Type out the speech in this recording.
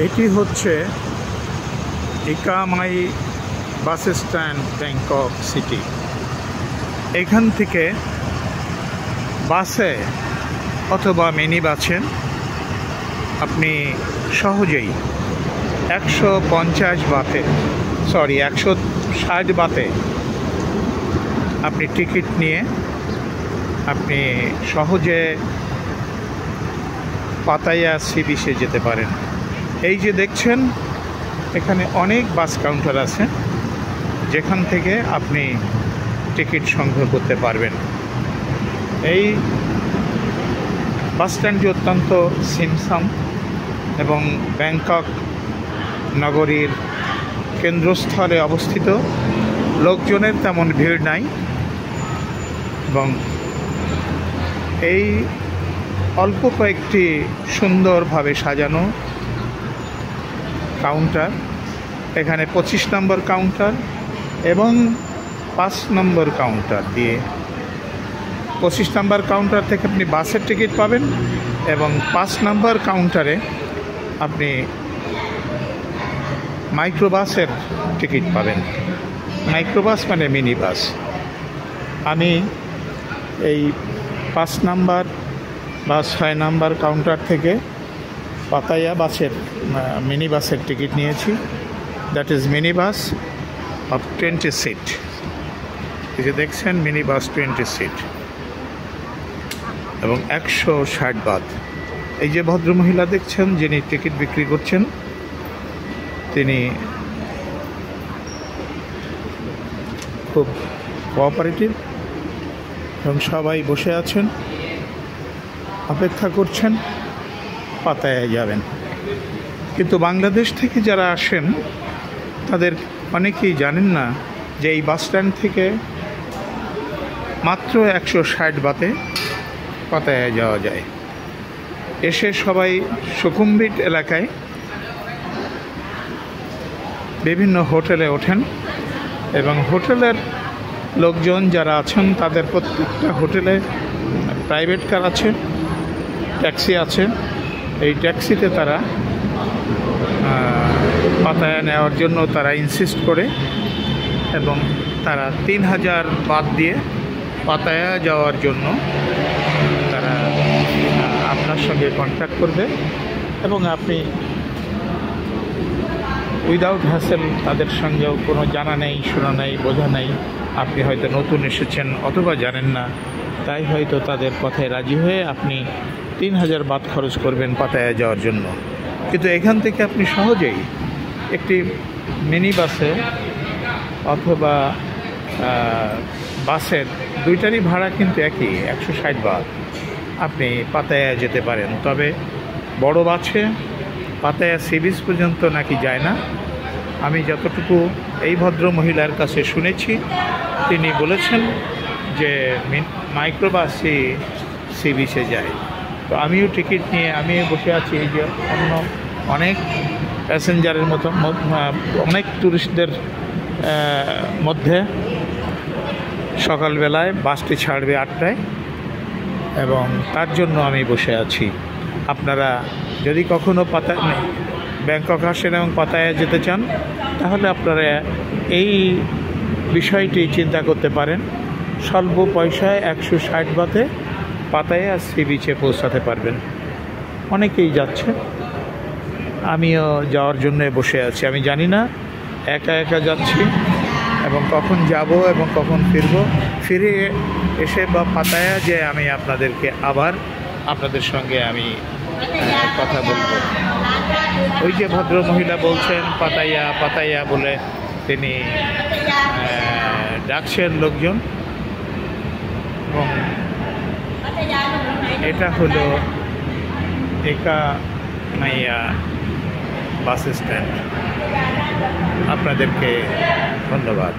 এটি হচ্ছে ইকামাই bus stand, Bangkok city. এখান থেকে বাসে অথবা মিনি বাসে আপনি সহজেই 150 বাতে 160 বাতে আপনি টিকিট নিয়ে আপনি সহজে পাতায়া সি বিচে যেতে পারেন। এই যে দেখছেন এখানে অনেক বাস কাউন্টার আছে যেখান থেকে আপনি টিকিট সংগ্রহ করতে পারবেন। এই বাস স্ট্যান্ডটি অত্যন্ত ছিমছাম এবং ব্যাংকক নগরীর কেন্দ্রস্থলে অবস্থিত। লোকজনের তেমন ভিড় নাই এবং এই অল্প কয়েকটি সুন্দরভাবে সাজানো কাউন্টার, এখানে 25 নম্বর কাউন্টার এবং 5 নম্বর কাউন্টার দিয়ে 25 নম্বর কাউন্টার থেকে আপনি বাসের টিকিট পাবেন এবং 5 নম্বর কাউন্টারে আপনি মাইক্রোবাসের টিকিট পাবেন। মাইক্রোবাস মানে মিনি বাস। আমি এই 5 নম্বর বা 6 নম্বর কাউন্টার থেকে পাতায়া বাসের মিনি বাসের টিকিট নিয়েছি। That is mini bus of 20 seat. এই যে দেখছেন মিনি বাস 20 সিট এবং 160 বাত। এই যে ভদ্রমহিলা দেখছেন যিনি টিকিট বিক্রি করছেন, তিনি খুব কোঅপারেটিভ এবং সবাই বসে আছেন, অপেক্ষা করছেন পাতায়ায় যাবেন। কিন্তু বাংলাদেশ থেকে যারা আসেন তাদের অনেকেই জানেন না যে এই বাস স্ট্যান্ড থেকে মাত্র 160 বাতে পাতায়ায় যাওয়া যায়। এসে সবাই সুকুম্বিট এলাকায় বিভিন্ন হোটেলে ওঠেন এবং হোটেলের লোকজন যারা আছেন তাদের প্রত্যেকটা হোটেলে প্রাইভেট কার আছে, ট্যাক্সি আছে। এই ট্যাক্সিতে তারা পাতায়া নেওয়ার জন্য তারা ইনসিস্ট করে এবং তারা 3000 বাত দিয়ে পাতায়া যাওয়ার জন্য তারা আপনার সঙ্গে কন্ট্যাক্ট করবে এবং আপনি উইদাউট হ্যাসেল, তাদের সঙ্গেও কোনো জানা নেই, শোনা নেই, বোঝা নেই, আপনি হয়তো নতুন এসেছেন অথবা জানেন না, তাই হয়তো তাদের কথায় রাজি হয়ে আপনি 3000 বাত খরচ করবেন পাতায়া যাওয়ার জন্য। কিন্তু এখান থেকে আপনি সহজেই একটি মিনি বাসে অথবা বাসের দুইটারই ভাড়া কিন্তু একই, 160 বাত, আপনি পাতায়া যেতে পারেন। তবে বড় বাসে পাতায়া সি বিচ পর্যন্ত নাকি যায় না। আমি যতটুকু এই ভদ্র মহিলার কাছে শুনেছি, তিনি বলেছেন যে মাইক্রোবাসই সি বিচে যায়। তো আমিও টিকিট নিয়ে আমিও বসে আছি। এই যে অন্য অনেক প্যাসেঞ্জারের মতো অনেক ট্যুরিস্টদের মধ্যে সকালবেলায় বাসটি ছাড়বে 8টায় এবং তার জন্য আমি বসে আছি। আপনারা যদি কখনও ব্যাংকক আসেন এবং পাতায়া যেতে চান তাহলে আপনারা এই বিষয়টি চিন্তা করতে পারেন। স্বল্প পয়সায় 160 বাতে পাতায়া সি বিচে পৌঁছাতে পারবেন। অনেকেই যাচ্ছে, আমিও যাওয়ার জন্য বসে আছি। আমি জানি না, একা একা যাচ্ছি এবং কখন যাব এবং কখন ফিরে এসে বা পাতায়া যে আমি আপনাদেরকে আবার আপনাদের সঙ্গে আমি কথা বলবো। ওই যে ভদ্র মহিলা বলছেন পাতায়া পাতায়া বলে তিনি ডাকছেন লোকজন এবং এটা হলো একামাইয়া বাস স্ট্যান্ড। আপনাদেরকে ধন্যবাদ।